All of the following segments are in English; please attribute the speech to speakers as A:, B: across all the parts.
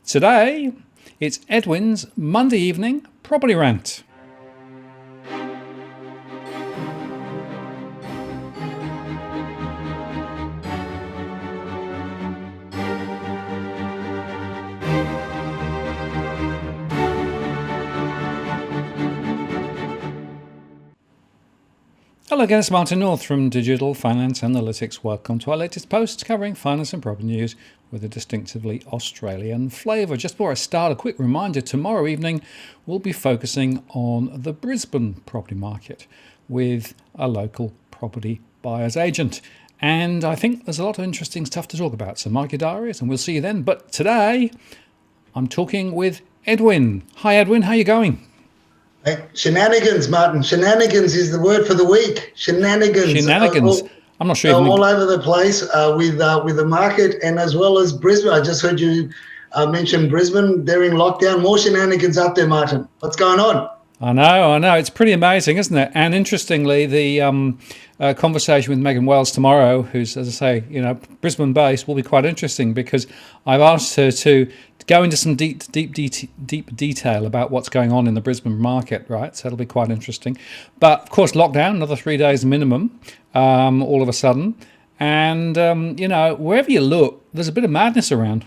A: Today, it's Edwin's Monday evening property rant. Hello again, it's Martin North from Digital Finance Analytics. Welcome to our latest post covering finance and property news with a distinctively Australian flavour. Just before I start, a quick reminder, tomorrow evening we'll be focusing on the Brisbane property market with a local property buyer's agent. And I think there's a lot of interesting stuff to talk about, so mark your diaries and we'll see you then. But today I'm talking with Edwin. Hi Edwin, how are you going?
B: Hey, shenanigans, Martin. Shenanigans is the word for the week. Shenanigans.
A: Shenanigans. I'm not sure.
B: All over the place with the market and as well as Brisbane. I just heard you mention Brisbane. They're in lockdown. More shenanigans up there, Martin. What's going on?
A: I know. It's pretty amazing, isn't it? And interestingly, the conversation with Megan Wells tomorrow, who's, as I say, Brisbane based, will be quite interesting because I've asked her to go into some deep detail about what's going on in the Brisbane market, right? So it'll be quite interesting. But of course, lockdown, another 3 days minimum, all of a sudden, and wherever you look, there's a bit of madness around.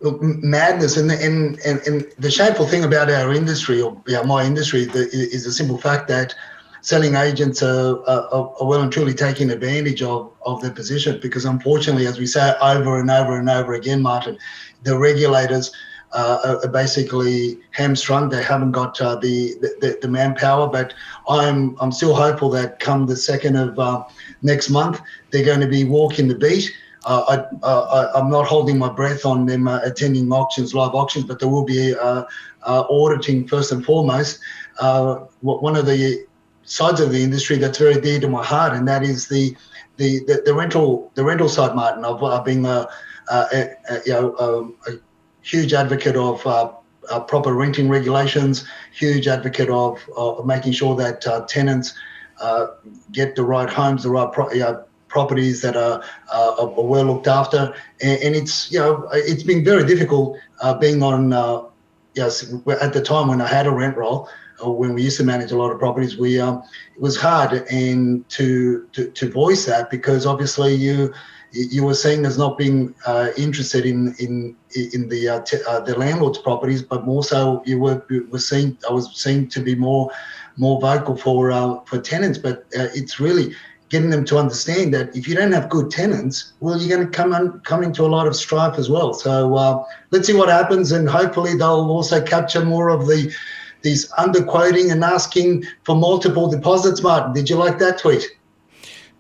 B: Look, madness, and the shameful thing about our industry, or my industry, is the simple fact that selling agents are well and truly taking advantage of their position, because unfortunately, as we say over and over and over again, Martin, the regulators are basically hamstrung. They haven't got the manpower, but I'm still hopeful that come the 2nd of next month, they're going to be walking the beat. I'm not holding my breath on them attending auctions, live auctions, but there will be auditing first and foremost. One of the sides of the industry that's very dear to my heart, and that is the rental side, Martin. I've been a huge advocate of proper renting regulations, huge advocate of making sure that tenants get the right homes, the right properties that are well looked after, and it's been very difficult being on. At the time when I had a rent roll, when we used to manage a lot of properties, it was hard and to voice that, because obviously you were seen as not being interested in the landlord's properties, but more so I was seen to be more vocal for tenants. But it's really getting them to understand that if you don't have good tenants, well, you're going to come into a lot of strife as well. So let's see what happens, and hopefully they'll also capture more of these underquoting and asking for multiple deposits. Martin, did you like that tweet?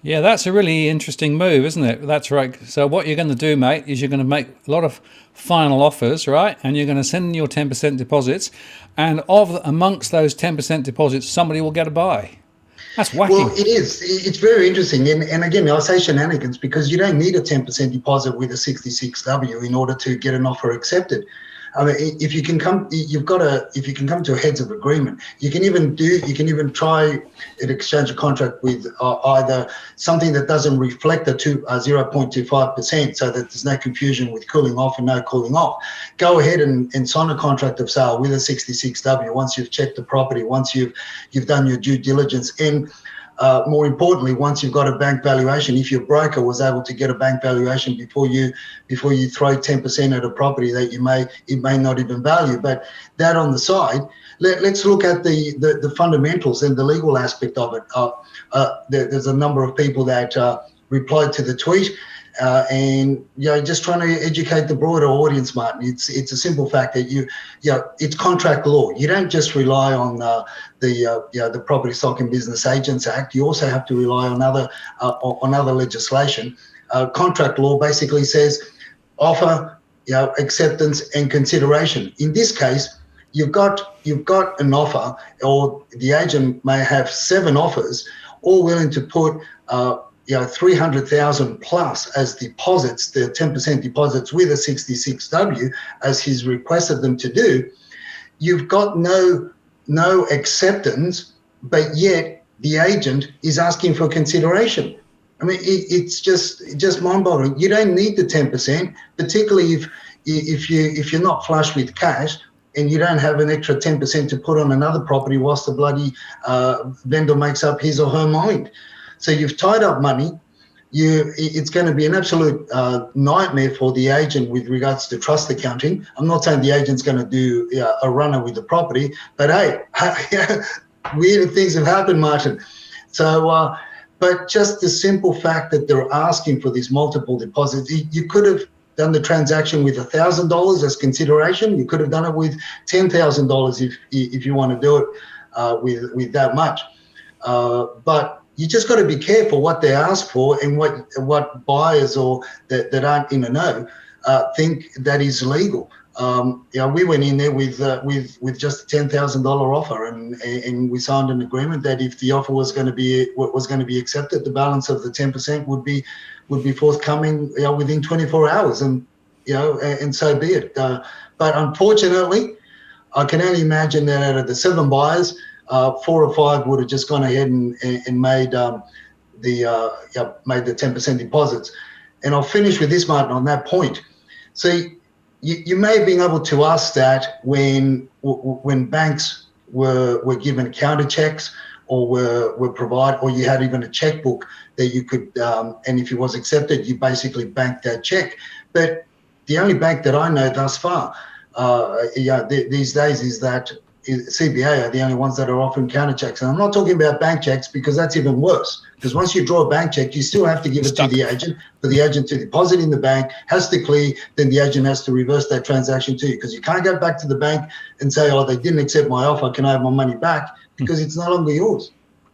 A: Yeah, that's a really interesting move, isn't it? That's right. So what you're going to do, mate, is you're going to make a lot of final offers, right? And you're going to send in your 10% deposits, and amongst those 10% deposits, somebody will get a buy. That's wacky.
B: Well, it is. It's very interesting. And again, I say shenanigans because you don't need a 10% deposit with a 66W in order to get an offer accepted. I mean, if you can come to a heads of agreement, you can even try an exchange of contract with either something that doesn't reflect the 0.25%, so that there's no confusion with cooling off and no cooling off. Go ahead and sign a contract of sale with a 66W once you've checked the property, once you've done your due diligence, and more importantly, once you've got a bank valuation. If your broker was able to get a bank valuation before you throw 10% at a property that it may not even value. But that on the side, let's look at the fundamentals and the legal aspect of it. There's a number of people that replied to the tweet, and just trying to educate the broader audience, Martin. It's a simple fact that it's contract law. You don't just rely on the Property Stock and Business Agents Act. You also have to rely on other legislation. Contract law basically says offer, acceptance and consideration. In this case, you've got an offer, or the agent may have 7 offers, all willing to put 300,000 plus as deposits, the 10% deposits with a 66W, as he's requested them to do. You've got no acceptance, but yet the agent is asking for consideration. I mean, it's just mind-boggling. You don't need the 10%, particularly if you're not flush with cash and you don't have an extra 10% to put on another property whilst the bloody vendor makes up his or her mind. So you've tied up money. It's going to be an absolute nightmare for the agent with regards to trust accounting. I'm not saying the agent's going to do a runner with the property, but hey, weird things have happened, Martin. So, but just the simple fact that they're asking for these multiple deposits, you could have done the transaction with $1,000 as consideration. You could have done it with $10,000 if you want to do it with that much. But you just got to be careful what they ask for and what buyers or that aren't in the know think that is legal. We went in there with just a $10,000 offer, and we signed an agreement that if the offer was going to be accepted, the balance of the 10% would be forthcoming within 24 hours, and and so be it. But unfortunately, I can only imagine that out of the 7 buyers, 4 or 5 would have just gone ahead and made the 10% deposits. And I'll finish with this, Martin, on that point. So you may have been able to ask that when banks were given counter checks or were provided, or you had even a checkbook that you could, and if it was accepted, you basically banked that check. But the only bank that I know thus far, these days, is that CBA are the only ones that are offering counter checks. And I'm not talking about bank checks, because that's even worse. Because once you draw a bank check, you still have to give it to the agent, for the agent to deposit in the bank, has to clear, then the agent has to reverse that transaction to you. Because you can't go back to the bank and say, oh, they didn't accept my offer, can I have my money back? Because it's no longer yours.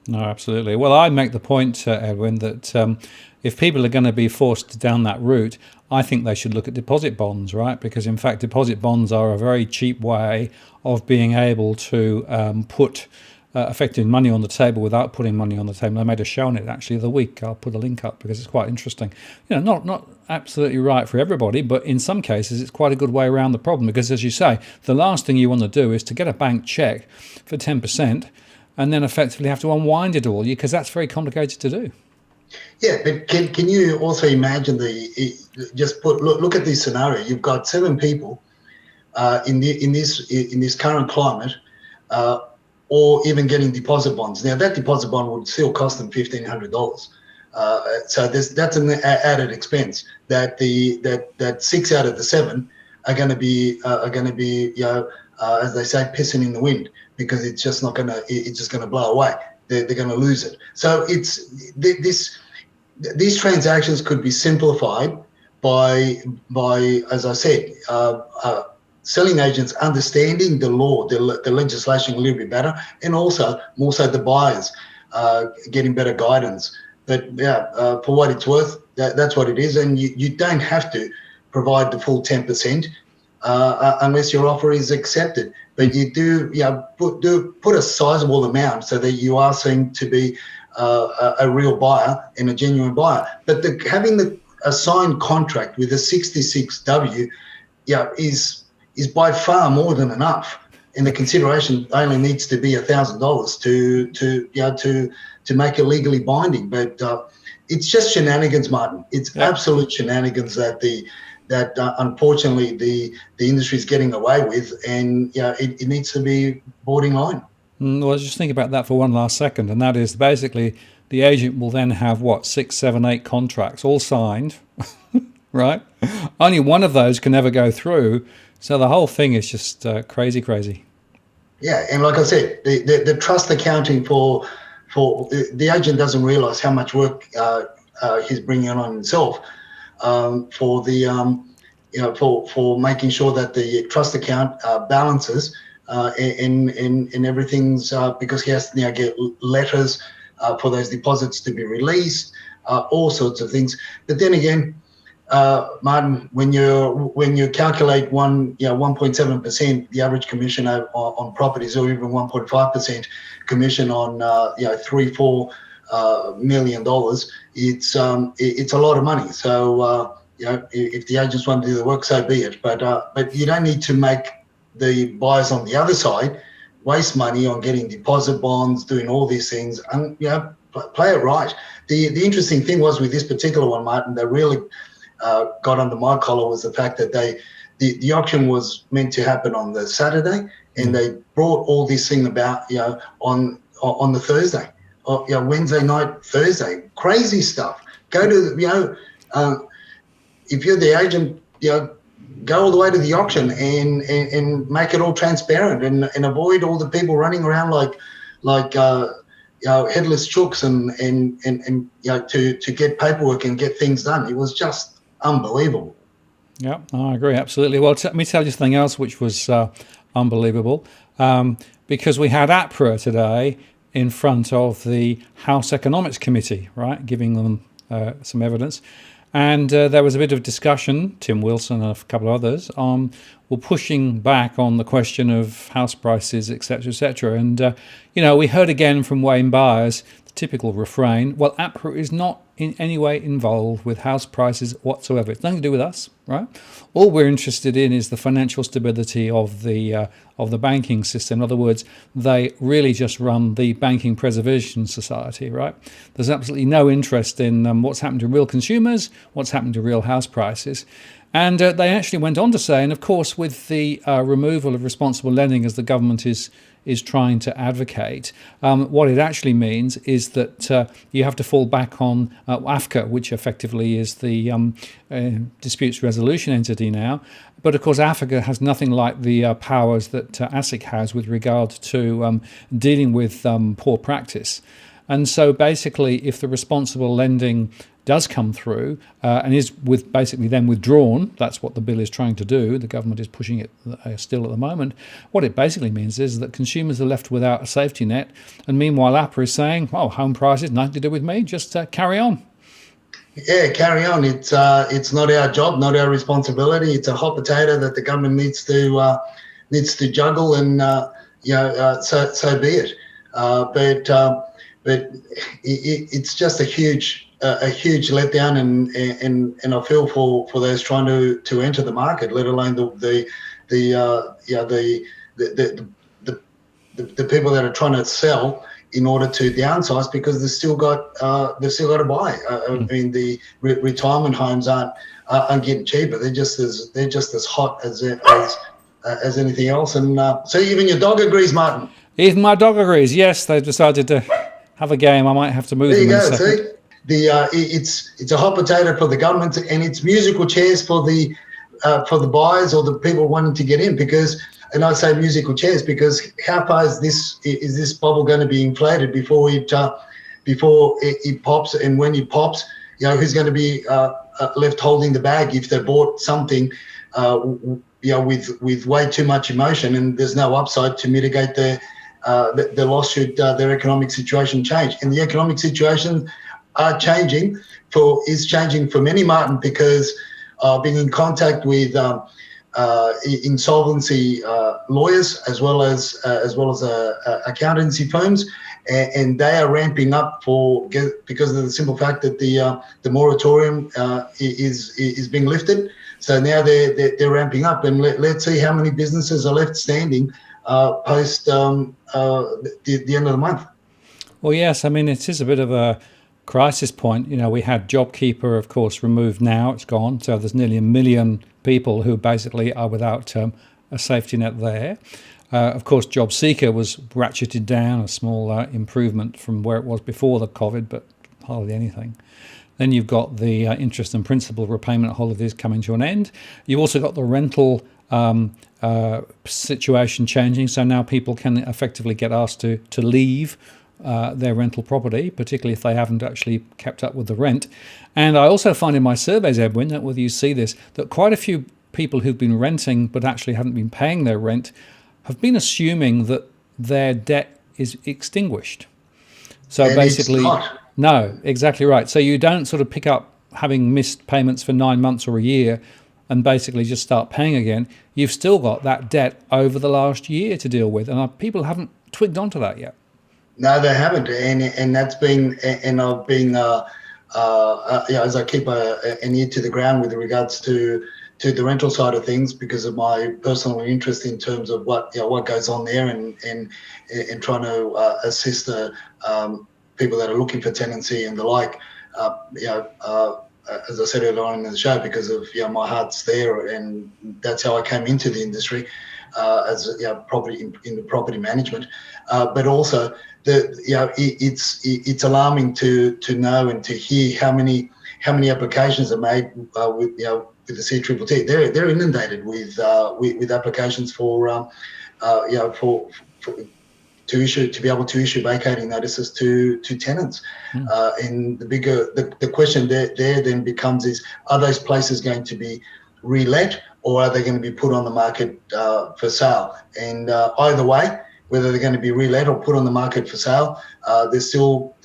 A: No, absolutely. Well, I make the point, Edwin, that if people are going to be forced down that route, I think they should look at deposit bonds, right? Because in fact, deposit bonds are a very cheap way of being able to put effective money on the table without putting money on the table. I made a show on it actually the other week. I'll put a link up because it's quite interesting. Not absolutely right for everybody, but in some cases it's quite a good way around the problem, because as you say, the last thing you want to do is to get a bank check for 10% and then effectively have to unwind it all, because that's very complicated to do.
B: Yeah, but can you also imagine look at this scenario? You've got 7 people in this current climate, or even getting deposit bonds. Now that deposit bond would still cost them $1,500. So that's an added expense that 6 out of the 7 are going to be as they say, pissing in the wind, because it's just going to blow away. They're going to lose it. So these transactions could be simplified by as I said, selling agents understanding the law, the legislation a little bit better, and also more so the buyers getting better guidance. But for what it's worth, that's what it is, and you don't have to provide the full 10% unless your offer is accepted. But you do, put a sizable amount so that you are seen to be a real buyer and a genuine buyer. But having a signed contract with a 66W, is by far more than enough. And the consideration only needs to be $1,000 to make it legally binding. But it's just shenanigans, Martin. It's absolute shenanigans that unfortunately the industry is getting away with, and it needs to be borderline.
A: Well, just think about that for one last second, and that is basically the agent will then have 6, 7, 8 contracts all signed, right? Only one of those can ever go through, so the whole thing is just crazy.
B: Yeah, and like I said, the trust accounting for the agent doesn't realise how much work he's bringing on himself for making sure that the trust account balances. And everything's because he has to now get letters for those deposits to be released, all sorts of things. But then again, Martin, when you calculate 1.7%, the average commission on properties, or even 1.5% commission on $3-4 million, it's a lot of money. So if the agents want to do the work, so be it. But you don't need to make the buyers on the other side waste money on getting deposit bonds, doing all these things, and play it right. The interesting thing was with this particular one, Martin, that really got under my collar was the fact that the auction was meant to happen on the Saturday, and they brought all this thing about, on the Thursday, or Wednesday night, Thursday, crazy stuff. Go to if you're the agent, go all the way to the auction and make it all transparent and avoid all the people running around like headless chooks and to get paperwork and get things done. It was just unbelievable.
A: Yeah, I agree, absolutely. Well, let me tell you something else which was unbelievable, because we had APRA today in front of the House Economics Committee, right, giving them some evidence. And there was a bit of discussion, Tim Wilson and a couple of others, were pushing back on the question of house prices, etc., And, we heard again from Wayne Byers, the typical refrain, well, APRA is not in any way involved with house prices whatsoever. It's nothing to do with us, right? All we're interested in is the financial stability of the banking system. In other words, they really just run the Banking Preservation Society, right? There's absolutely no interest in what's happened to real consumers, what's happened to real house prices. And they actually went on to say, and of course, with the removal of responsible lending, as the government is trying to advocate, what it actually means is that you have to fall back on AFCA, which effectively is the disputes resolution entity now. But of course, AFCA has nothing like the powers that ASIC has with regard to dealing with poor practice. And so basically, if the responsible lending does come through and is basically then withdrawn, that's what the bill is trying to do. The government is pushing it still at the moment. What it basically means is that consumers are left without a safety net. And meanwhile, APRA is saying, well, home prices, nothing to do with me, just carry on.
B: Yeah, carry on. It's not our job, not our responsibility. It's a hot potato that the government needs to juggle, and so be it. But it's just a huge letdown, and I feel for those trying to enter the market, let alone the people that are trying to sell in order to downsize, because they've still got to buy. I mean, the retirement homes aren't getting cheaper. They're just as hot as anything else. And so even your dog agrees, Martin.
A: Even my dog agrees. Yes, they've decided to have a game. I might have to move them in a second.
B: There you go. See, it's a hot potato for the government, and it's musical chairs for the buyers or the people wanting to get in. And I say musical chairs because how far is this bubble going to be inflated before it pops? And when it pops, who's going to be left holding the bag if they bought something with way too much emotion, and there's no upside to mitigate the loss should their economic situation change. And the economic situation is changing for many, Martin, because I've been in contact with insolvency lawyers as well as accountancy firms, and they are ramping up because of the simple fact that the moratorium is being lifted. So now they're ramping up, and let's see how many businesses are left standing post the end of the month.
A: Well, yes, I mean, it is a bit of a crisis point. We had JobKeeper, of course, removed now. It's gone. So there's nearly 1 million people who basically are without a safety net there. Of course, JobSeeker was ratcheted down, a small improvement from where it was before the COVID, but hardly anything. Then you've got the interest and principal repayment holidays coming to an end. You've also got the rental situation changing. So now people can effectively get asked to leave their rental property, particularly if they haven't actually kept up with the rent. And I also find in my surveys, Edwin, that whether you see this, that quite a few people who've been renting but actually haven't been paying their rent have been assuming that their debt is extinguished. So
B: and
A: basically,
B: it's not.
A: No, exactly right. So you don't sort of pick up having missed payments for 9 months or a year and basically just start paying again. You've still got that debt over the last year to deal with, and people haven't twigged onto that yet.
B: No, they haven't, and that's been, and I've been, as I keep an ear to the ground with regards to the rental side of things, because of my personal interest in terms of what goes on there, and trying to assist the people that are looking for tenancy and the like. as I said earlier on in the show, because of my heart's there, and that's how I came into the industry as property in the property management. But also it's alarming to know and to hear how many applications are made with the CTTT. They're inundated with applications for to be able to issue vacating notices to tenants. And the question there then becomes is, are those places going to be re-let, or are they going to be put on the market for sale? And either way, whether they're going to be re-let or put on the market for sale, there's still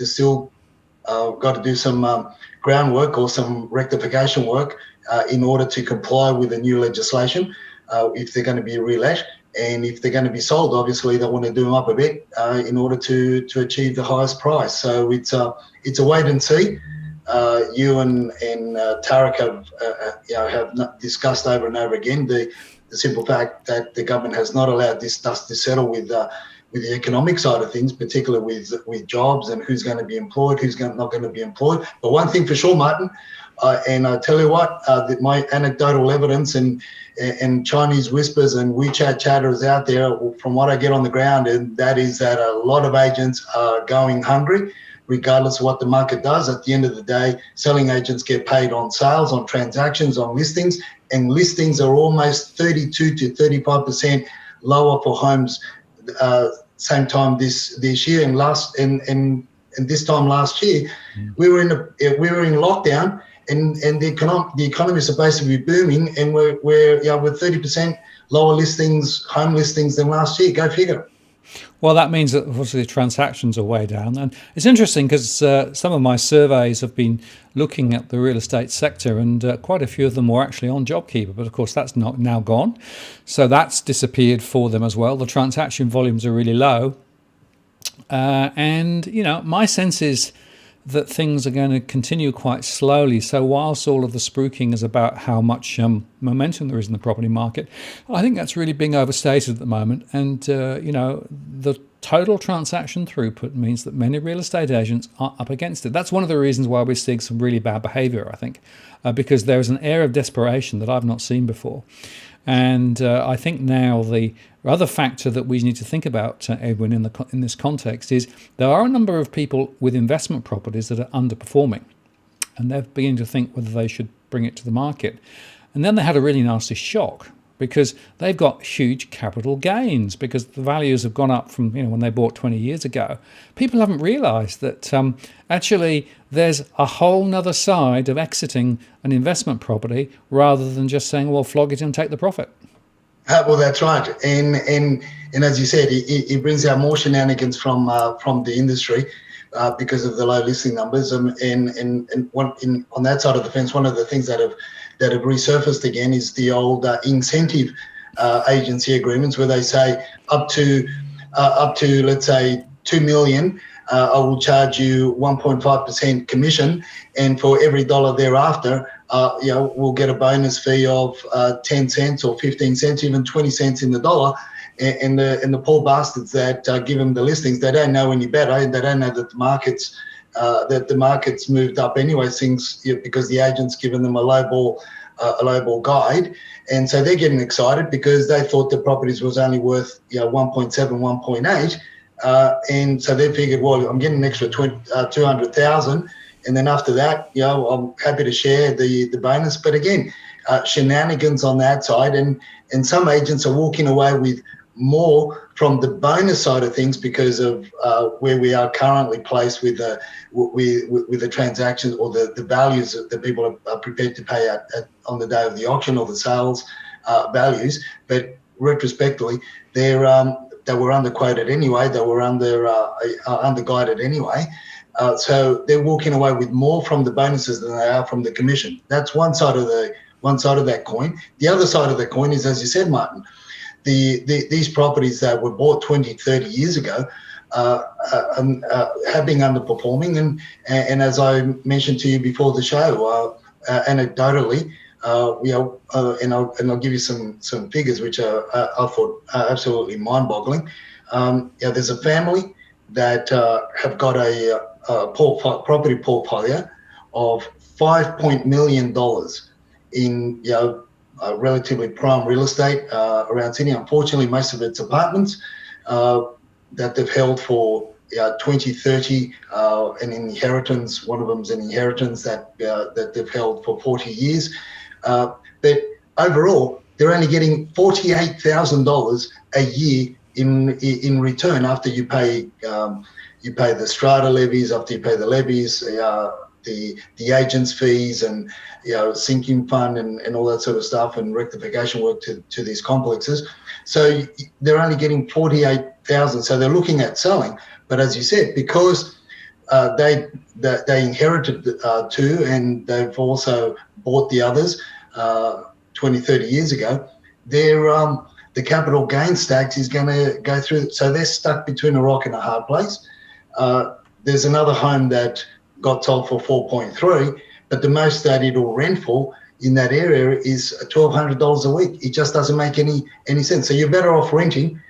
B: got to do some groundwork or some rectification work in order to comply with the new legislation if they're going to be re-let. And if they're going to be sold, obviously they want to do them up a bit in order to achieve the highest price. So it's a wait and see. You and Tarek have discussed over and over again the simple fact that the government has not allowed this dust to settle with the economic side of things, particularly with jobs and who's going to be employed, who's not going to be employed. But one thing for sure, Martin, and I tell you what, my anecdotal evidence and Chinese whispers and WeChat chatters out there, from what I get on the ground, and that is that a lot of agents are going hungry, regardless of what the market does. At the end of the day, selling agents get paid on sales, on transactions, on listings, and listings are almost 32 to 35% lower for homes same time this year and this time last year. We were in lockdown. And the economy is supposed to be booming, and we're with 30% lower listings, home listings than last year. Go figure.
A: Well, that means that obviously the transactions are way down. And it's interesting because some of my surveys have been looking at the real estate sector, and quite a few of them were actually on JobKeeper. But of course, that's not now gone. So that's disappeared for them as well. The transaction volumes are really low. And my sense is that things are going to continue quite slowly. So whilst all of the spruiking is about how much momentum there is in the property market, I think that's really being overstated at the moment. And, the total transaction throughput means that many real estate agents are up against it. That's one of the reasons why we're seeing some really bad behaviour, I think, because there is an air of desperation that I've not seen before. And I think now the other factor that we need to think about, Edwin, in this context is there are a number of people with investment properties that are underperforming, and they're beginning to think whether they should bring it to the market. And then they had a really nasty shock because they've got huge capital gains because the values have gone up from when they bought 20 years ago. People haven't realised that actually there's a whole nother side of exiting an investment property rather than just saying, well, flog it and take the profit.
B: Well, that's right, and as you said, it brings out more shenanigans from the industry because of the low listing numbers. And on that side of the fence, one of the things that have resurfaced again is the old incentive agency agreements, where they say up to let's say 2 million. I will charge you 1.5% commission, and for every dollar thereafter, we'll get a bonus fee of 10 cents or 15 cents, even 20 cents in the dollar. And the poor bastards that give them the listings, they don't know any better. They don't know that the market's moved up anyway, because the agent's given them a lowball guide, and so they're getting excited because they thought the properties was only worth 1.7, 1.8. And so they figured, well, I'm getting an extra 200,000, and then after that, I'm happy to share the bonus. But again, shenanigans on that side, and some agents are walking away with more from the bonus side of things because of where we are currently placed with the transactions or the values that people are prepared to pay on the day of the auction, or the sales values. But retrospectively, they were underquoted anyway. They were underguided anyway. So they're walking away with more from the bonuses than they are from the commission. That's one side of that coin. The other side of the coin is, as you said, Martin, these properties that were bought 20, 30 years ago have been underperforming. And as I mentioned to you before the show, anecdotally, and I'll give you some figures which I thought are absolutely mind-boggling. There's a family that have got a property portfolio of $5 million in relatively prime real estate around Sydney. Unfortunately, most of it's apartments that they've held for 20, 30, an inheritance. One of them's an inheritance that they've held for 40 years. But overall, they're only getting $48,000 a year in return after you pay the strata levies, after you pay the levies, the agents' fees, and sinking fund and all that sort of stuff, and rectification work to these complexes. So they're only getting 48,000. So they're looking at selling, but as you said, because they inherited two, and they've also bought the others 20, 30 years ago, the capital gains tax is going to go through. So they're stuck between a rock and a hard place. There's another home that got sold for 4.3, but the most that it'll rent for in that area is $1,200 a week. It just doesn't make any sense. So you're better off renting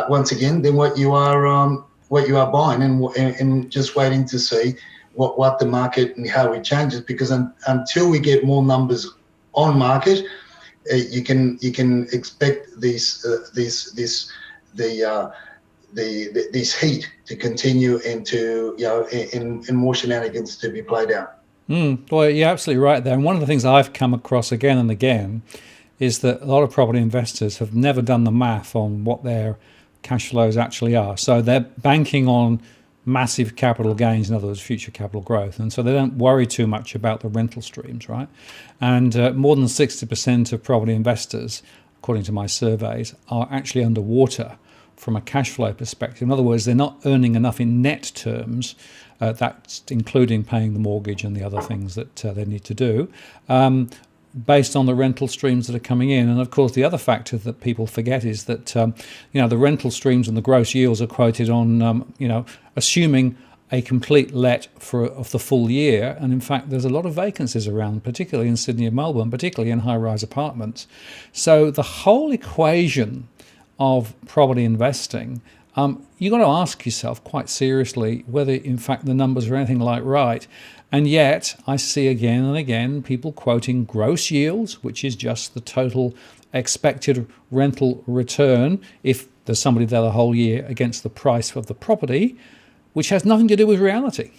B: once again than what you are buying, and just waiting to see what the market and how it changes. Because until we get more numbers on market, you can expect this heat to continue and more shenanigans to be played out.
A: Well, you're absolutely right there. And one of the things I've come across again and again is that a lot of property investors have never done the math on what their cash flows actually are. So they're banking on massive capital gains, in other words, future capital growth. And so they don't worry too much about the rental streams, right? And more than 60% of property investors, according to my surveys, are actually underwater from a cash flow perspective. In other words, they're not earning enough in net terms, that's including paying the mortgage and the other things that they need to do, based on the rental streams that are coming in. And of course, the other factor that people forget is that the rental streams and the gross yields are quoted on assuming a complete let of the full year. And in fact, there's a lot of vacancies around, particularly in Sydney and Melbourne, particularly in high-rise apartments. So the whole equation of property investing, you've got to ask yourself quite seriously whether, in fact, the numbers are anything like right. And yet, I see again and again people quoting gross yields, which is just the total expected rental return if there's somebody there the whole year, against the price of the property, which has nothing to do with reality.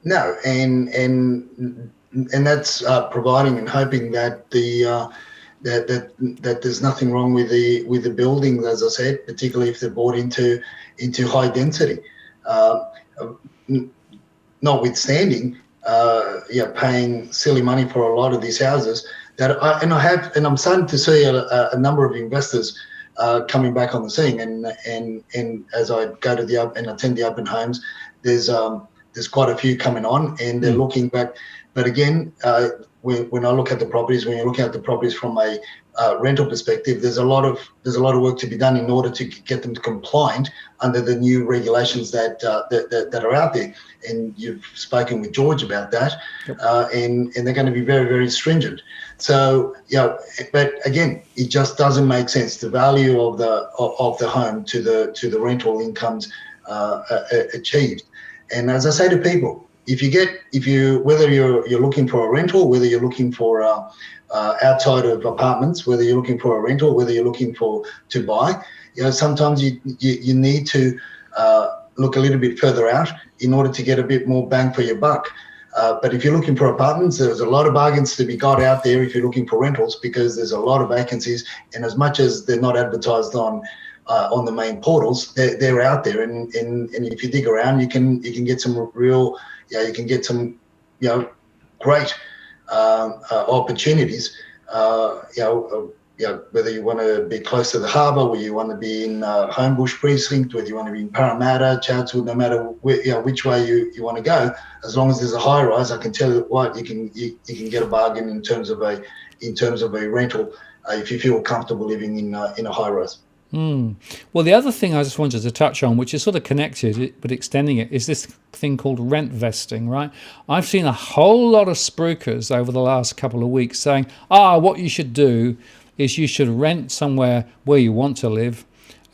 B: No, and that's providing and hoping that that there's nothing wrong with the buildings, as I said, particularly if they're bought into high density. Notwithstanding, paying silly money for a lot of these houses I'm starting to see a number of investors coming back on the scene, and as I go to and attend the open homes, there's quite a few coming on, and they're looking back. But again, when I look at the properties, when you're looking at the properties from a rental perspective, there's a lot of work to be done in order to get them compliant under the new regulations that are out there. And you've spoken with George about that, yep. And they're going to be very, very stringent. So but again, it just doesn't make sense. The value of the home to the rental incomes achieved. And as I say to people, whether you're looking for a rental, whether you're looking for outside of apartments, whether you're looking for a rental, whether you're looking to buy, sometimes you need to look a little bit further out in order to get a bit more bang for your buck. But if you're looking for apartments, there's a lot of bargains to be got out there if you're looking for rentals, because there's a lot of vacancies, and as much as they're not advertised on the main portals, they're out there, and if you dig around, you can get some real, you can get some great opportunities. Whether you want to be close to the harbour, whether you want to be in Homebush Precinct, whether you want to be in Parramatta, Chatswood, no matter which way you want to go, as long as there's a high rise, I can tell you what, you can get a bargain in terms of a rental if you feel comfortable living in a high rise.
A: Well, the other thing I just wanted to touch on, which is sort of connected but extending it, is this thing called rent vesting, right? I've seen a whole lot of spruikers over the last couple of weeks saying, what you should do is you should rent somewhere where you want to live,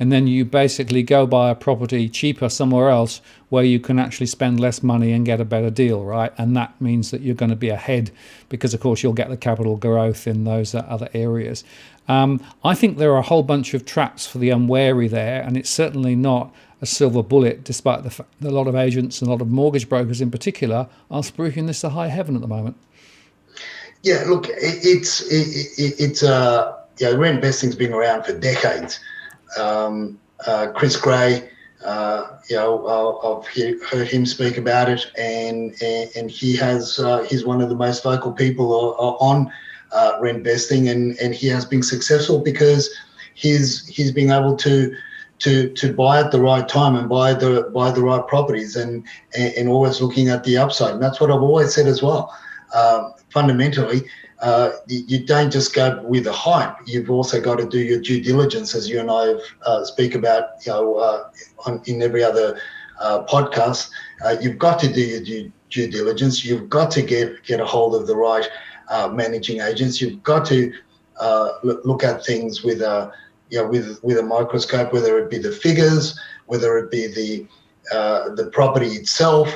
A: and then you basically go buy a property cheaper somewhere else where you can actually spend less money and get a better deal, right? And that means that you're going to be ahead because, of course, you'll get the capital growth in those other areas. I think there are a whole bunch of traps for the unwary there, and it's certainly not a silver bullet, despite the fact that a lot of agents and a lot of mortgage brokers in particular are spruiking this to high heaven at the moment.
B: Yeah, look, rent investing's been around for decades. Chris Gray, I've heard him speak about it, and he's one of the most vocal people on rent investing, and he has been successful because he's been able to buy at the right time and buy the right properties, and always looking at the upside. And that's what I've always said as well. Fundamentally, you don't just go with the hype. You've also got to do your due diligence, as you and I have speak about, in every other podcast. You've got to do your due diligence. You've got to get a hold of the right managing agents. You've got to look at things with a microscope, whether it be the figures, whether it be the property itself,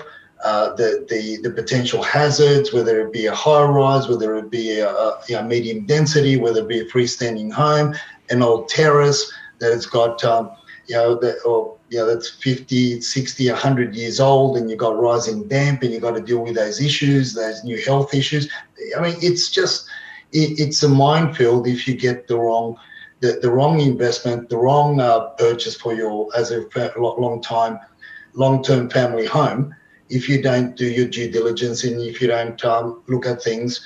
B: the potential hazards, whether it be a high rise, whether it be a medium density, whether it be a freestanding home, an old terrace that it's got that's 50, 60, 100 years old, and you've got rising damp, and you've got to deal with those issues, those new health issues. I mean, it's a minefield if you get the wrong investment, the wrong purchase for your as a long-term family home. If you don't do your due diligence, and if you don't look at things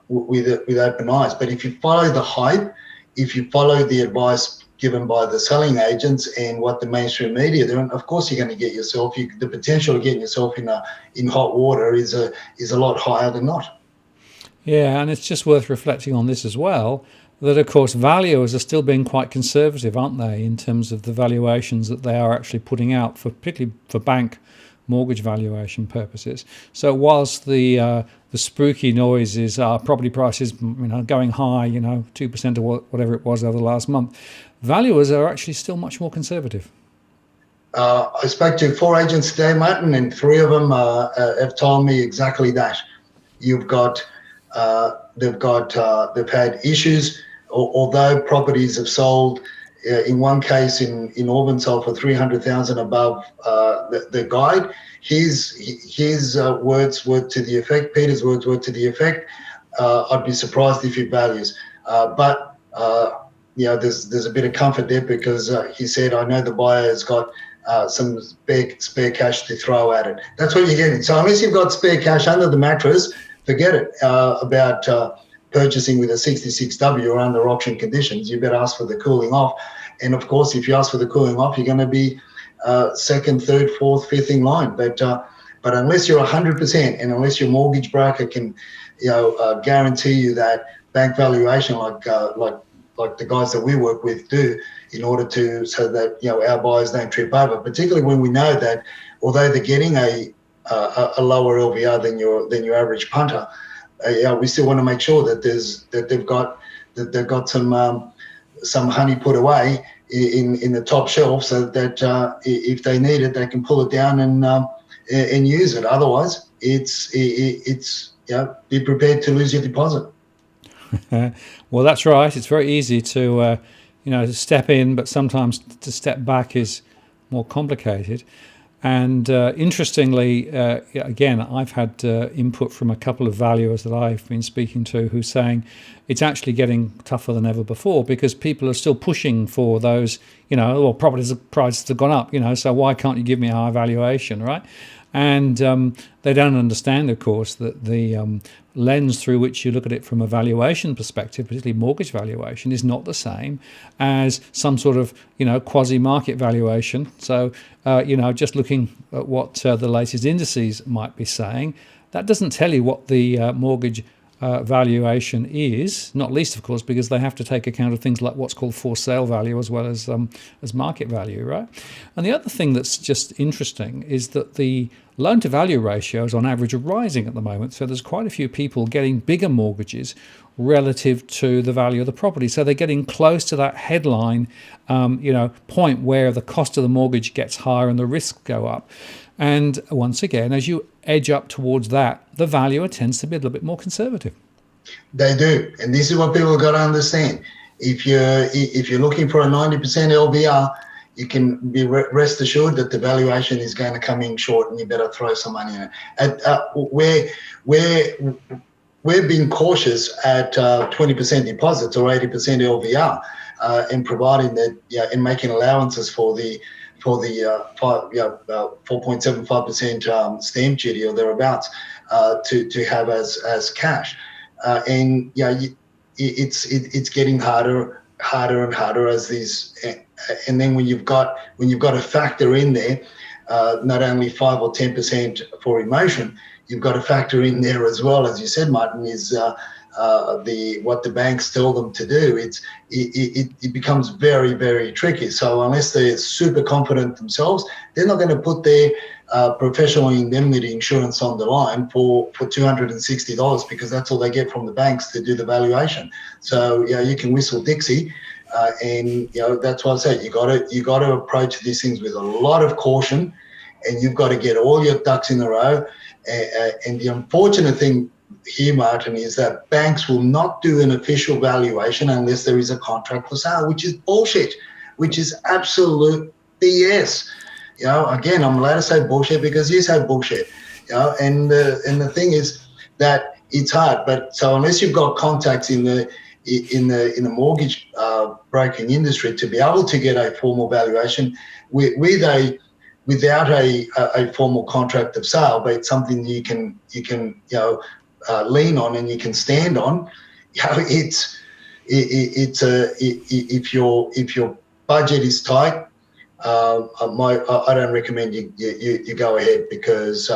B: with open eyes. But if you follow the hype, if you follow the advice given by the selling agents and what the mainstream media do, of course you're going to get yourself. The potential of getting yourself in hot water is a lot higher than not.
A: Yeah, and it's just worth reflecting on this as well, that of course valuers are still being quite conservative, aren't they, in terms of the valuations that they are actually putting out, particularly for bank mortgage valuation purposes. So whilst the spooky noises are property prices, going high, 2% or whatever it was over the last month, valuers are actually still much more conservative.
B: I spoke to 4 agents today, Martin, and 3 of them have told me exactly that. You've got they've had issues, although properties have sold. In one case in Auburn, sold for $300,000 above the guide. His words were to the effect. Peter's words were to the effect. I'd be surprised if he values, but there's a bit of comfort there because he said, I know the buyer has got some spare cash to throw at it. That's what you're getting. So unless you've got spare cash under the mattress, forget it about purchasing with a 66W or under auction conditions. You better ask for the cooling off. And of course, if you ask for the cooling off, you're going to be second, third, fourth, fifth in line. But unless you're 100% and unless your mortgage broker can, guarantee you that bank valuation, like the guys that we work with do, in order to so that our buyers don't trip over. Particularly when we know that although they're getting a lower LVR than your average punter, we still want to make sure that they've got some honey put away in the top shelf, so that if they need it, they can pull it down and use it. Otherwise, it's be prepared to lose your deposit.
A: Well, that's right. It's very easy to to step in, but sometimes to step back is more complicated. And interestingly, again, I've had input from a couple of valuers that I've been speaking to who are saying it's actually getting tougher than ever before because people are still pushing for those, property prices have gone up, so why can't you give me a high valuation, right? And they don't understand, of course, that the lens through which you look at it from a valuation perspective, particularly mortgage valuation, is not the same as some sort of, quasi-market valuation. So, just looking at what the latest indices might be saying, that doesn't tell you what the mortgage valuation is, not least, of course, because they have to take account of things like what's called for sale value as well as market value, right? And the other thing that's just interesting is that the loan to value ratios on average are rising at the moment. So there's quite a few people getting bigger mortgages relative to the value of the property. So they're getting close to that headline, point where the cost of the mortgage gets higher and the risks go up. And once again, as you edge up towards that, the valuer tends to be a little bit more conservative.
B: They do, and this is what people have got to understand. If you're looking for a 90% LVR, you can be rest assured that the valuation is going to come in short, and you better throw some money in it. We're being cautious at 20% deposits or 80% LVR, in providing that, in making allowances for the 4.75% stamp duty or thereabouts, to have as cash, it's getting harder and harder as these, and then when you've got a factor in there, not only 5 or 10% for emotion, you've got to factor in there as well, as you said, Martin, is what the banks tell them to do. It becomes very, very tricky. So unless they're super confident themselves, they're not going to put their professional indemnity insurance on the line for $260, because that's all they get from the banks to do the valuation. So you can whistle Dixie, and that's why I say you got to approach these things with a lot of caution, and you've got to get all your ducks in a row. And the unfortunate thing here, Martin, is that banks will not do an official valuation unless there is a contract for sale, which is bullshit, which is absolute BS. Again, I'm allowed to say bullshit because you say bullshit. And the thing is that it's hard. But so unless you've got contacts in the mortgage broking industry to be able to get a formal valuation, without a formal contract of sale, but it's something you can lean on and you can stand on. If your budget is tight, I don't recommend you go ahead, because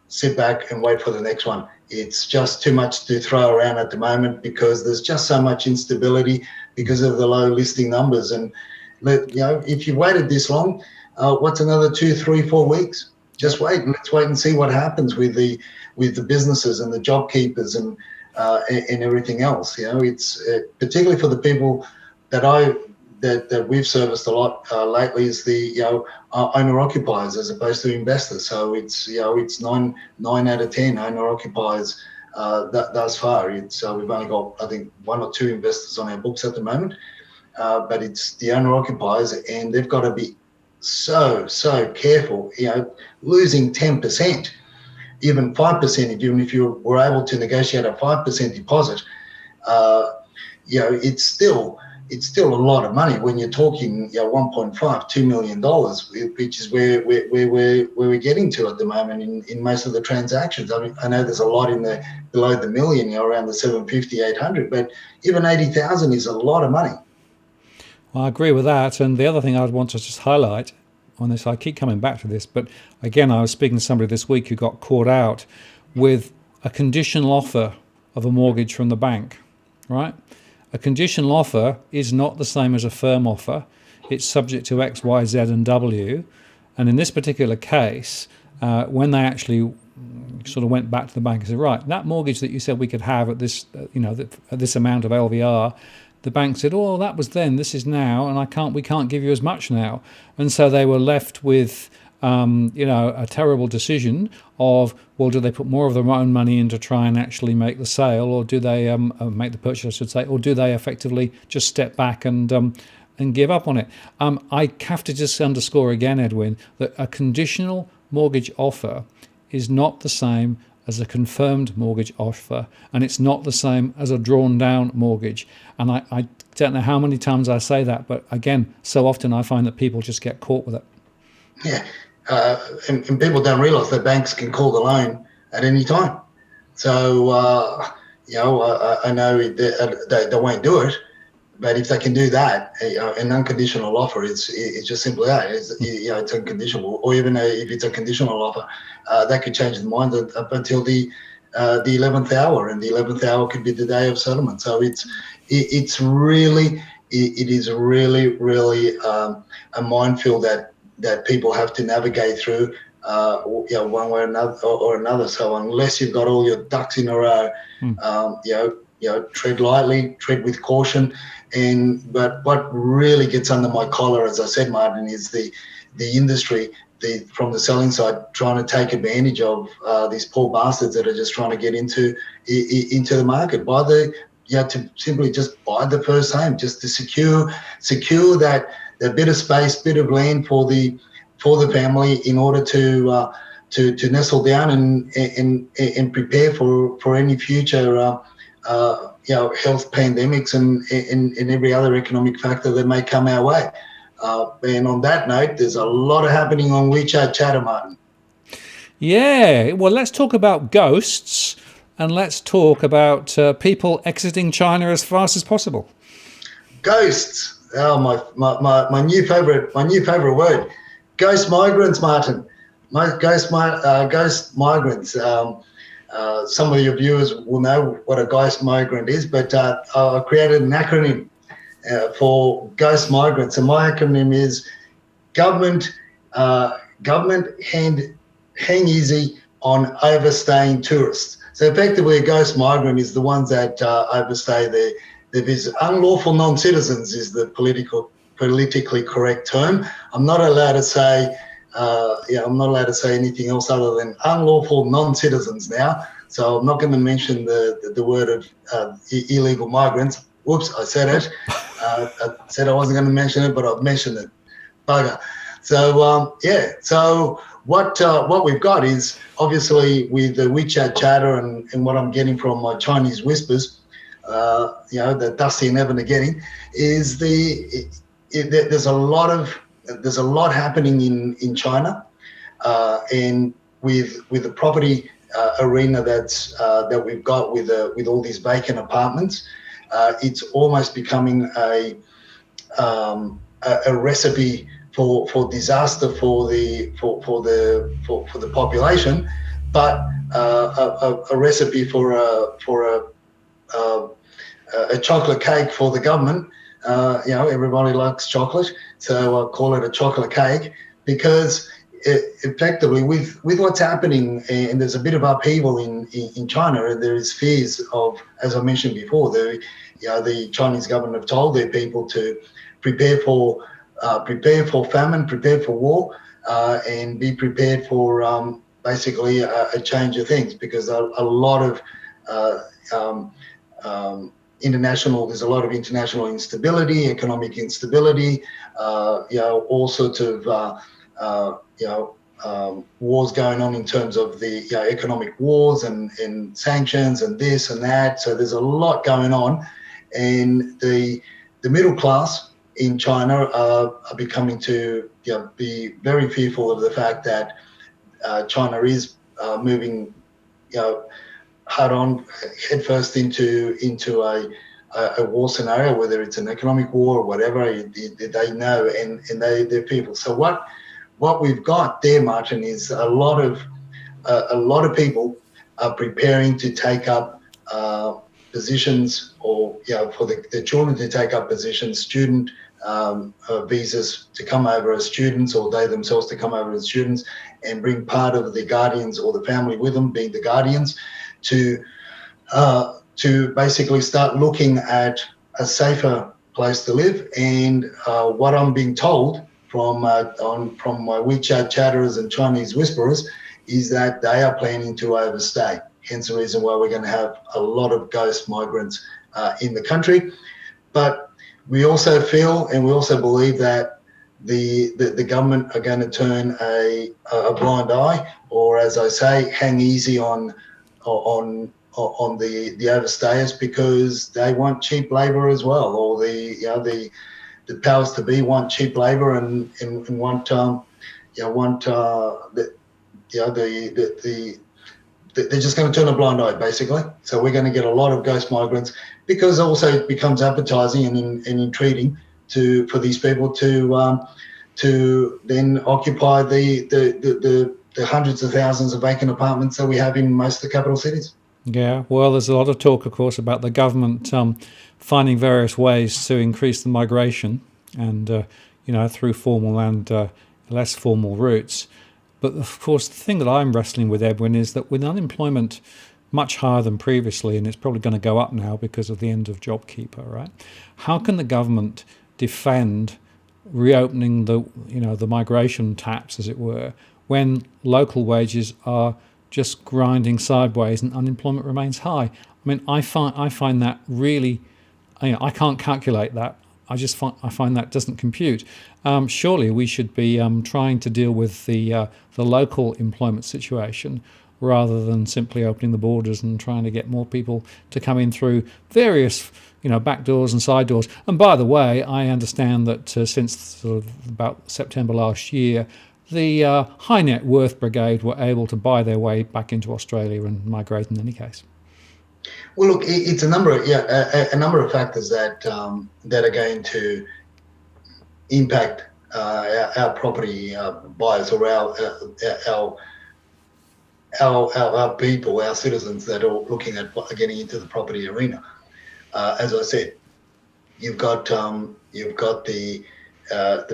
B: sit back and wait for the next one. It's just too much to throw around at the moment, because there's just so much instability because of the low listing numbers. And if you've waited this long, what's another 2, 3, 4 weeks? Just wait. Let's wait and see what happens with the businesses and the job keepers and everything else. It's particularly for the people that we've serviced a lot lately is the owner occupiers as opposed to investors. So it's 9 out of 10 owner occupiers thus far. We've only got, I think, 1 or 2 investors on our books at the moment, but it's the owner occupiers, and they've got to be so careful. Losing 10%, even 5%, even if you were able to negotiate a 5% deposit, it's still a lot of money when you're talking $1.5, $2 million, which is where we're getting to at the moment in most of the transactions. I mean, I know there's a lot below the million, around the 750, 800, but even 80,000 is a lot of money.
A: Well, I agree with that. And the other thing I'd want to just highlight on this, I keep coming back to this, but again, I was speaking to somebody this week who got caught out with a conditional offer of a mortgage from the bank, right? A conditional offer is not the same as a firm offer. It's subject to X, Y, Z, and W. And in this particular case, when they actually sort of went back to the bank and said, right, that mortgage that you said we could have at this, at this amount of LVR, the bank said, oh, that was then, this is now, and we can't give you as much now. And so they were left with, a terrible decision of, well, do they put more of their own money in to try and actually make the sale, or do they make the purchase, I should say, or do they effectively just step back and give up on it? I have to just underscore again, Edwin, that a conditional mortgage offer is not the same as a confirmed mortgage offer, and it's not the same as a drawn down mortgage. And I don't know how many times I say that, but again, so often I find that people just get caught with it.
B: Yeah, and people don't realise that banks can call the loan at any time. So, I know they won't do it, but if they can do that, an unconditional offer, it's just simply that. It's unconditional, or even if it's a conditional offer, that could change the mind up until the 11th hour, and the 11th hour could be the day of settlement. So it is really a minefield that that people have to navigate through, one way or another. So unless you've got all your ducks in a row, tread lightly, tread with caution. But what really gets under my collar, as I said, Martin, is the industry, from the selling side, trying to take advantage of these poor bastards that are just trying to get into the market to simply just buy the first home, just to secure that bit of space, bit of land for the family in order to nestle down and prepare for any future health pandemics and every other economic factor that may come our way. And on that note, there's a lot happening on WeChat Chatter, Martin.
A: Yeah, well, let's talk about ghosts, and let's talk about people exiting China as fast as possible.
B: Ghosts. Oh, my new favorite word. Ghost migrants, Martin. Ghost migrants. Some of your viewers will know what a ghost migrant is, but I created an acronym for ghost migrants, and my acronym is government hang easy on overstaying tourists. So effectively, a ghost migrant is the ones that overstay their visa. Unlawful non-citizens is the politically correct term. I'm not allowed to say anything else other than unlawful non-citizens now. So I'm not going to mention the word of illegal migrants. Whoops, I said it. I said I wasn't going to mention it, but I've mentioned it. Bugger. So So what we've got is, obviously, with the WeChat Chatter and what I'm getting from my Chinese whispers, that Dusty and Evan are getting, is there's a lot happening in China, and with the property arena that we've got with all these vacant apartments, it's almost becoming a recipe for disaster for the population, but a recipe for a chocolate cake for the government. Everybody likes chocolate, so I'll call it a chocolate cake, because effectively with what's happening, and there's a bit of upheaval in China, and there is fears of, as I mentioned before, the Chinese government have told their people to prepare for famine, prepare for war, and be prepared for basically a change of things, because a lot of there's a lot of international instability, economic instability, all sorts of wars going on in terms of the economic wars and sanctions and this and that. So there's a lot going on, and the middle class in China are becoming to be very fearful of the fact that China is moving headfirst into a war scenario, whether it's an economic war or whatever. They know, and they're people. So what we've got there, Martin, is a lot of people are preparing to take up positions, or for the children to take up positions, student visas to come over as students, or they themselves to come over as students, and bring part of the guardians or the family with them, being the guardians, to basically start looking at a safer place to live. And what I'm being told from my WeChat chatters and Chinese whisperers is that they are planning to overstay. Hence the reason why we're going to have a lot of ghost migrants in the country. But we also feel, and we also believe, that the government are going to turn a blind eye, or, as I say, hang easy on the overstayers, because they want cheap labour as well, or the powers to be want cheap labour and want they're just going to turn a blind eye, basically. So we're going to get a lot of ghost migrants, because also it becomes appetizing and intriguing for these people to then occupy the hundreds of thousands of vacant apartments that we have in most of the capital cities.
A: Yeah, well, there's a lot of talk, of course, about the government finding various ways to increase the migration, and through formal and less formal routes. But of course, the thing that I'm wrestling with, Edwin, is that with unemployment much higher than previously, and it's probably going to go up now because of the end of JobKeeper, right? How can the government defend reopening the migration taps, as it were, when local wages are just grinding sideways and unemployment remains high? I mean, I find that really, I can't calculate that. I find that doesn't compute. Surely we should be trying to deal with the local employment situation rather than simply opening the borders and trying to get more people to come in through various back doors and side doors. And by the way, I understand that since sort of about September last year, the high net worth brigade were able to buy their way back into Australia and migrate in any case.
B: Well, look, it's a number of factors that are going to impact our property buyers, or our people, our citizens that are looking at getting into the property arena. As I said, you've got the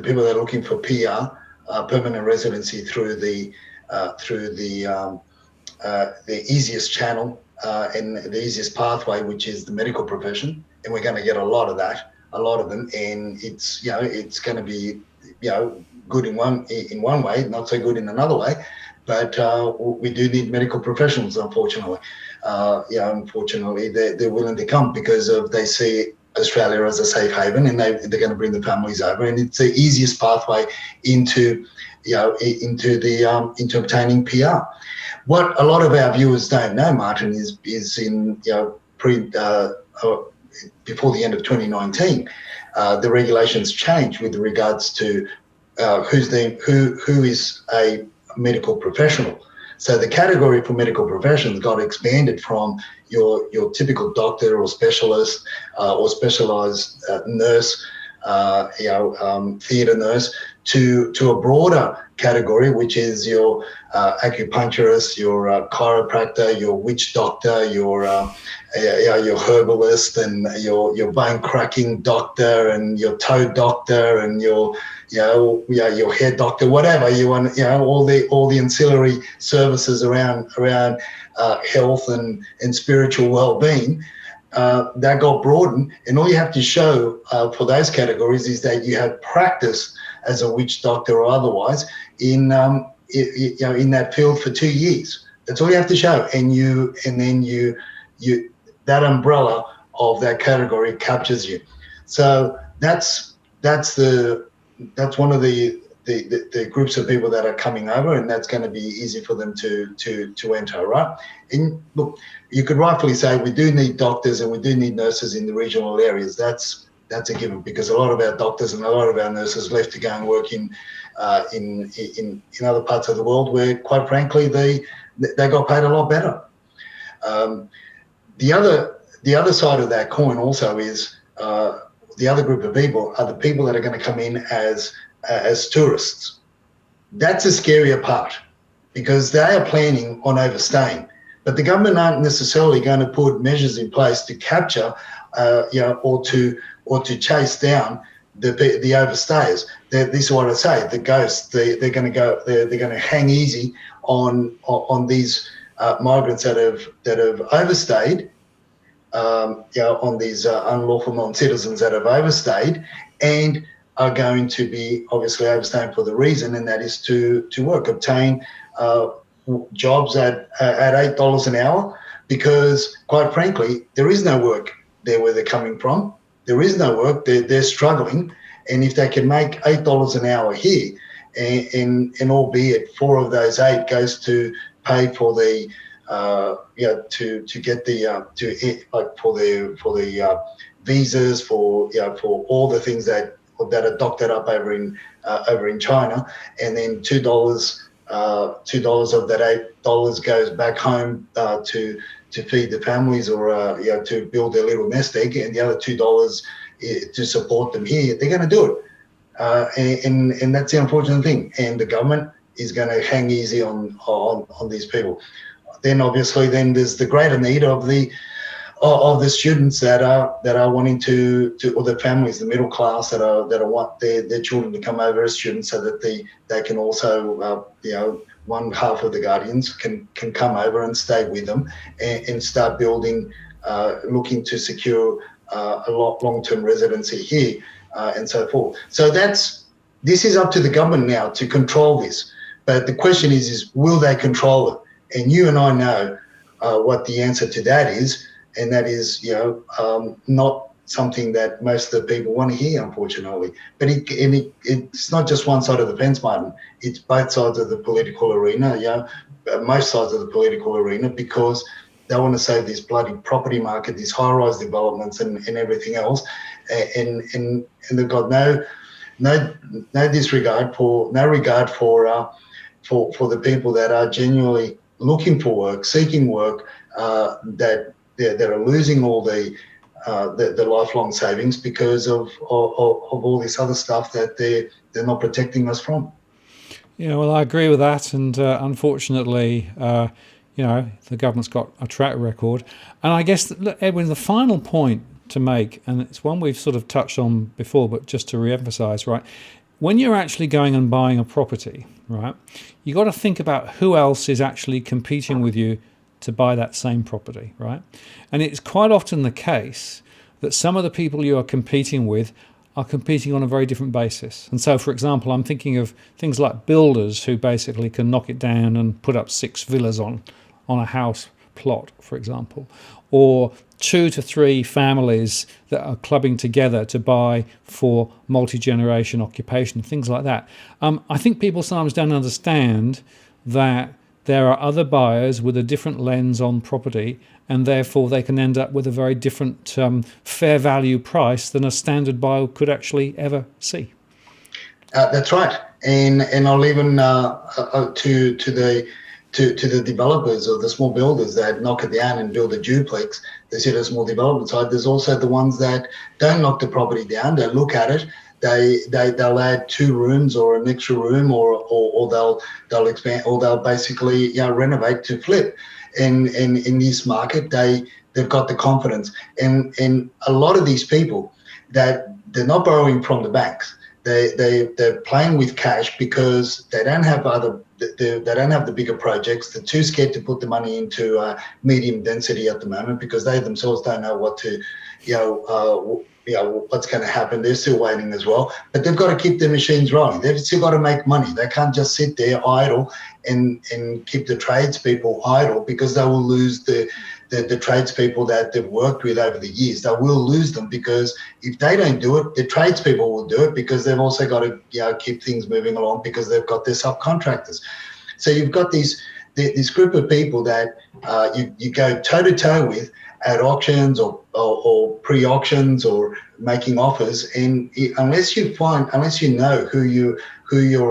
B: people that are looking for PR, permanent residency through the easiest channel and the easiest pathway, which is the medical profession, and we're going to get a lot of them, and it's going to be good in one way, not so good in another way, but we do need medical professionals, unfortunately. Unfortunately, they're willing to come because they see Australia as a safe haven, and they're going to bring the families over, and it's the easiest pathway into obtaining PR. What a lot of our viewers don't know, Martin, is in before the end of 2019, the regulations changed with regards to who is a medical professional. So the category for medical professions got expanded from your typical doctor or specialist or specialised nurse, theatre nurse, to a broader category, which is your acupuncturist, your chiropractor, your witch doctor, your herbalist, and your bone cracking doctor, and your toe doctor, and your hair doctor, whatever you want, all the ancillary services around health and spiritual well-being. That got broadened, and all you have to show for those categories is that you have practiced as a witch doctor or otherwise in that field for 2 years. That's all you have to show, and then that umbrella of that category captures you. So that's one of the groups of people that are coming over, and that's going to be easy for them to enter, right? And look, you could rightfully say we do need doctors and we do need nurses in the regional areas. That's a given, because a lot of our doctors and a lot of our nurses left to go and work in other parts of the world where, quite frankly, they got paid a lot better. The other side of that coin also is the other group of people are the people that are going to come in as tourists. That's a scarier part, because they are planning on overstaying, but the government aren't necessarily going to put measures in place to capture, or to chase down the overstayers. This is what I say: the ghosts. They're going to go. They're going to hang easy on these migrants that have overstayed. On these unlawful non-citizens that have overstayed and are going to be obviously overstaying for the reason, and that is to work, obtain jobs at $8 an hour, because, quite frankly, there is no work there where they're coming from. There is no work. They're struggling, and if they can make $8 an hour here, and albeit 4 of those 8 goes to pay for the to get the for the visas, for all the things that are doctored up over in China, and then $2 of that $8 goes back home to feed the families, or to build their little nest egg, and the other $2 to support them here. They're going to do it, and that's the unfortunate thing. And the government is going to hang easy on these people. Then obviously, there's the greater need of the of the students that are wanting to or the families, the middle class that want their children to come over as students, so that they can also one half of the guardians can come over and stay with them and start building, looking to secure a long-term residency here, and so forth. So this is up to the government now to control this. But the question is will they control it? And you and I know what the answer to that is, and that is, not something that most of the people want to hear, unfortunately. But it's not just one side of the fence, Martin. It's both sides of the political arena, most sides of the political arena, because they want to save this bloody property market, these high-rise developments and everything else, and they've got no regard for the people that are genuinely looking for work, seeking work, that are losing all the lifelong savings because of all this other stuff that they're not protecting us from.
A: Yeah, well, I agree with that, and unfortunately, the government's got a track record. And I guess, Edwin, the final point to make, and it's one we've sort of touched on before, but just to re-emphasize, right? When you're actually going and buying a property, right, you got to think about who else is actually competing with you to buy that same property, right? And it's quite often the case that some of the people you are competing with are competing on a very different basis. And so, for example, I'm thinking of things like builders who basically can knock it down and put up 6 villas on a house plot, for example, or 2 to 3 families that are clubbing together to buy for multi-generation occupation, things like that. I think people sometimes don't understand that there are other buyers with a different lens on property, and therefore they can end up with a very different fair value price than a standard buyer could actually ever see.
B: That's right, and I'll even to the developers or the small builders that knock it down and build a duplex. They see the small development side. There's also the ones that don't knock the property down. They look at it. They'll add 2 rooms or an extra room, or they'll expand, or they'll basically renovate to flip. And in this market, they've got the confidence. And a lot of these people that they're not borrowing from the banks. They're playing with cash because they don't have the bigger projects. They're too scared to put the money into medium density at the moment because they themselves don't know what to, what's going to happen. They're still waiting as well, but they've got to keep their machines rolling. They've still got to make money. They can't just sit there idle and keep the tradespeople idle, because they will lose the tradespeople that they've worked with over the years. They will lose them, because if they don't do it, the tradespeople will do it, because they've also got to keep things moving along, because they've got their subcontractors. So you've got this group of people that you go toe to toe with at auctions or pre-auctions or making offers, and unless you know who your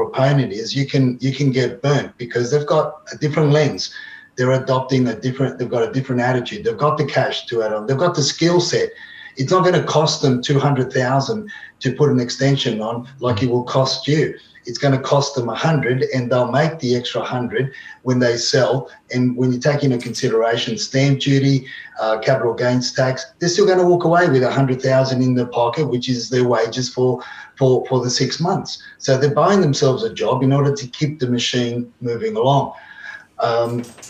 B: opponent is, you can get burnt, because they've got a different lens. They're adopting they've got a different attitude. They've got the cash to add on. They've got the skill set. It's not going to cost them $200,000 to put an extension on like it will cost you. It's going to cost them 100, and they'll make the extra 100 when they sell. And when you take into consideration stamp duty, capital gains tax, they're still going to walk away with 100,000 in their pocket, which is their wages for the 6 months. So they're buying themselves a job in order to keep the machine moving along.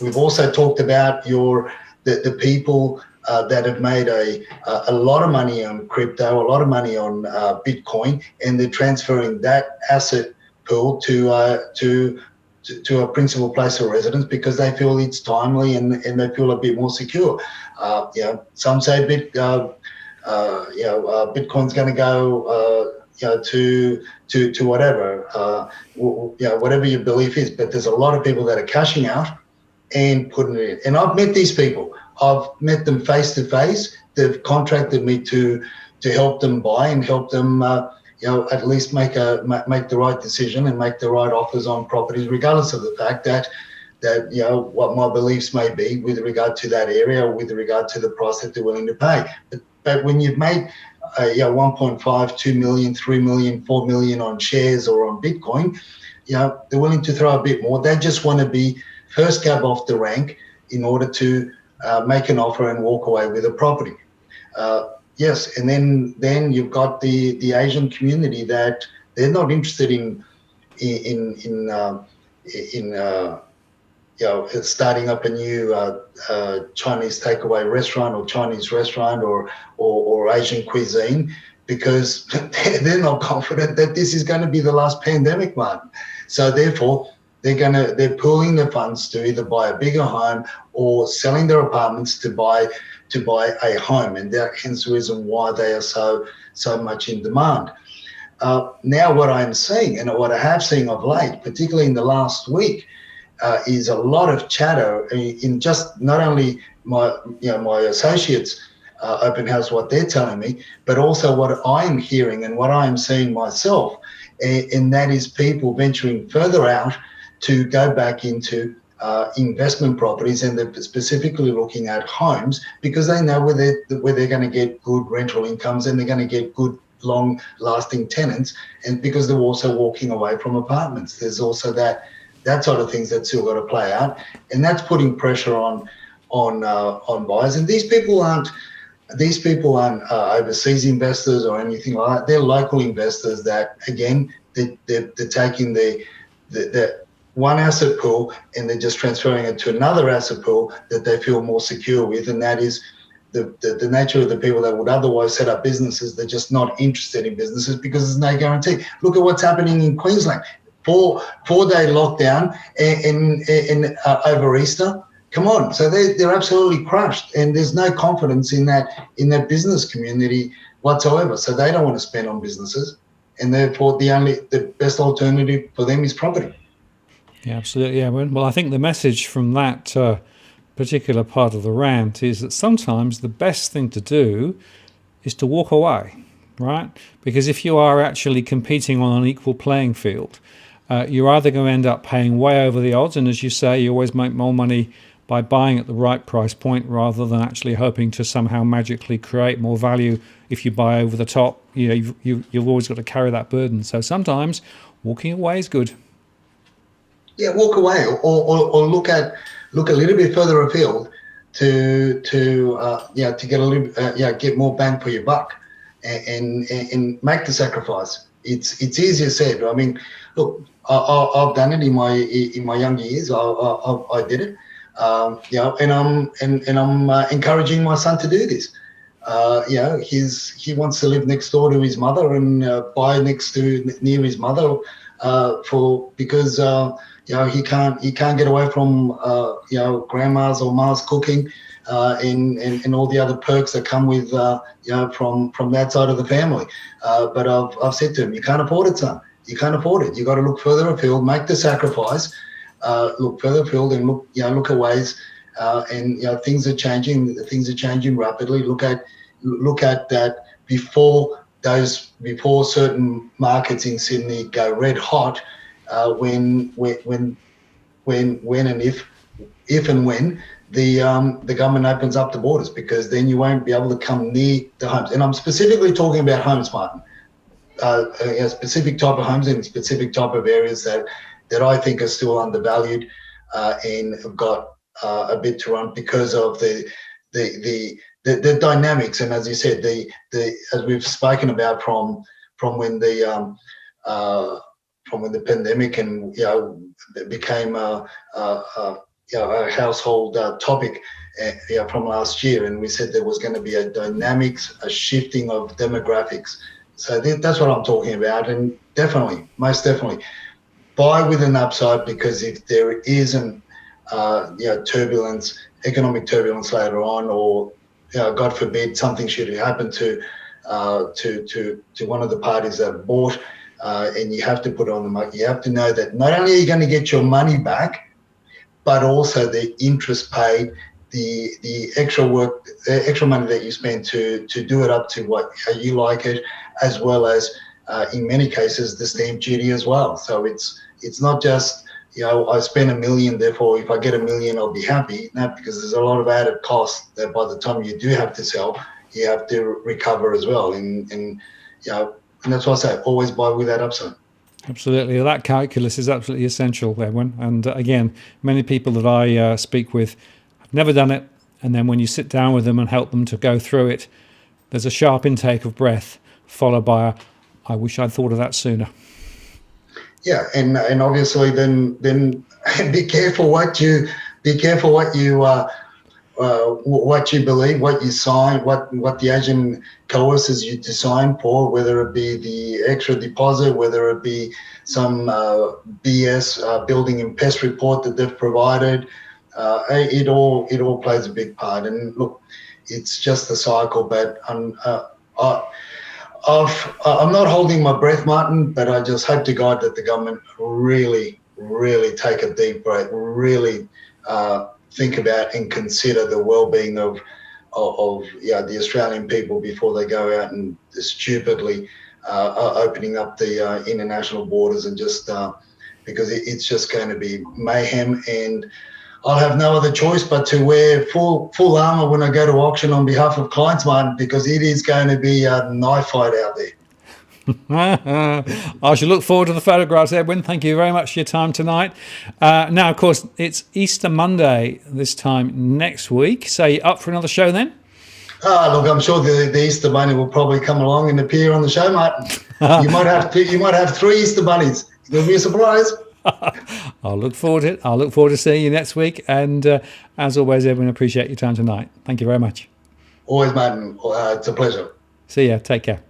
B: We've also talked about the people that have made a lot of money on crypto, a lot of money on Bitcoin, and they're transferring that asset pool to a principal place of residence because they feel it's timely and they feel a bit more secure. Some say Bitcoin's going to go to whatever, whatever your belief is. But there's a lot of people that are cashing out and putting it in. And I've met these people. I've met them face to face. They've contracted me to help them buy and help them, at least make the right decision and make the right offers on properties, regardless of the fact that what my beliefs may be with regard to that area or with regard to the price that they're willing to pay. But when you've made 1.5, 2 million, 3 million, 4 million on shares or on Bitcoin, they're willing to throw a bit more. They just want to be first cab off the rank in order to make an offer and walk away with a property. Yes, and then you've got the Asian community that they're not interested in starting up a new Chinese takeaway restaurant or Chinese restaurant or Asian cuisine, because they're not confident that this is going to be the last pandemic one. So therefore, they're pooling their funds to either buy a bigger home or selling their apartments to buy a home, and hence the reason why they are so much in demand. Now, what I'm seeing and what I have seen of late, particularly in the last week, is a lot of chatter in just not only my associates' open house, what they're telling me, but also what I'm hearing and what I'm seeing myself, and that is people venturing further out to go back into investment properties, and they're specifically looking at homes because they know where they're going to get good rental incomes and they're going to get good long-lasting tenants, and because they're also walking away from apartments. There's also that sort of things that's still got to play out, and that's putting pressure on buyers. And these people aren't overseas investors or anything like that. They're local investors that, again, they're taking the one asset pool and they're just transferring it to another asset pool that they feel more secure with, and that is the nature of the people that would otherwise set up businesses. They're just not interested in businesses because there's no guarantee. Look at what's happening in Queensland. Four-day lockdown and over Easter. Come on, so they're absolutely crushed, and there's no confidence in that business community whatsoever. So they don't want to spend on businesses, and therefore the best alternative for them is property.
A: Yeah, absolutely. Yeah. Well, I think the message from that particular part of the rant is that sometimes the best thing to do is to walk away, right? Because if you are actually competing on an equal playing field, you're either going to end up paying way over the odds, and as you say, you always make more money by buying at the right price point rather than actually hoping to somehow magically create more value if you buy over the top. You've always got to carry that burden. So sometimes walking away is good.
B: Yeah, walk away or look a little bit further afield to get a little get more bang for your buck and make the sacrifice. It's easier said. I mean, look, I've done it in my younger years. I did it, and I'm encouraging my son to do this. He wants to live next door to his mother and buy near his mother because he can't get away from grandma's or ma's cooking and all the other perks that come with from that side of the family. But I've said to him, you can't afford it, son. You can't afford it. You got to look further afield, make the sacrifice, look further afield, and look at ways. And things are changing. Things are changing rapidly. Look at that before certain markets in Sydney go red hot. When and if and when the government opens up the borders, because then you won't be able to come near the homes. And I'm specifically talking about homes, Martin. A specific type of homes in specific type of areas that I think are still undervalued and have got a bit to run because of the dynamics. And as you said, as we've spoken about from when the pandemic and it became a household topic from last year, and we said there was going to be a dynamics, a shifting of demographics. So that's what I'm talking about, and most definitely, buy with an upside, because if there isn't turbulence, economic turbulence later on, or God forbid something should happen to one of the parties that bought. And you have to put it on the market. You have to know that not only are you going to get your money back, but also the interest paid, the extra work, the extra money that you spend to do it up to how you like it, as well as in many cases the stamp duty as well. So it's not just I spend $1 million, therefore if I get $1 million I'll be happy. No, because there's a lot of added costs that by the time you do have to sell, you have to recover as well. And that's why I say always buy with that upside.
A: Absolutely. That calculus is absolutely essential, Edwin. And again, many people that I speak with have never done it, And then when you sit down with them and help them to go through it, there's a sharp intake of breath followed by a, I wish I'd thought of that sooner.
B: Yeah, and obviously then be careful what you what you believe, what you sign, what the agent coerces you to sign for, whether it be the extra deposit, whether it be some BS building and pest report that they've provided. It all plays a big part. And look, it's just a cycle. But I'm not holding my breath, Martin, but I just hope to God that the government really take a deep breath, really think about and consider the well-being of the Australian people before they go out and stupidly opening up the international borders, and just because it's just going to be mayhem. And I'll have no other choice but to wear full armour when I go to auction on behalf of clients, Martin, because it is going to be a knife fight out there.
A: I shall look forward to the photographs, Edwin. Thank you very much for your time tonight. Now, of course, it's Easter Monday this time next week. So you up for another show then?
B: Look, I'm sure the Easter Bunny will probably come along and appear on the show, Martin. You might have 3 Easter Bunnies. It'll be a surprise.
A: I'll look forward to it. I'll look forward to seeing you next week. And as always, Edwin, appreciate your time tonight. Thank you very much.
B: Always, Martin. It's a pleasure.
A: See ya. Take care.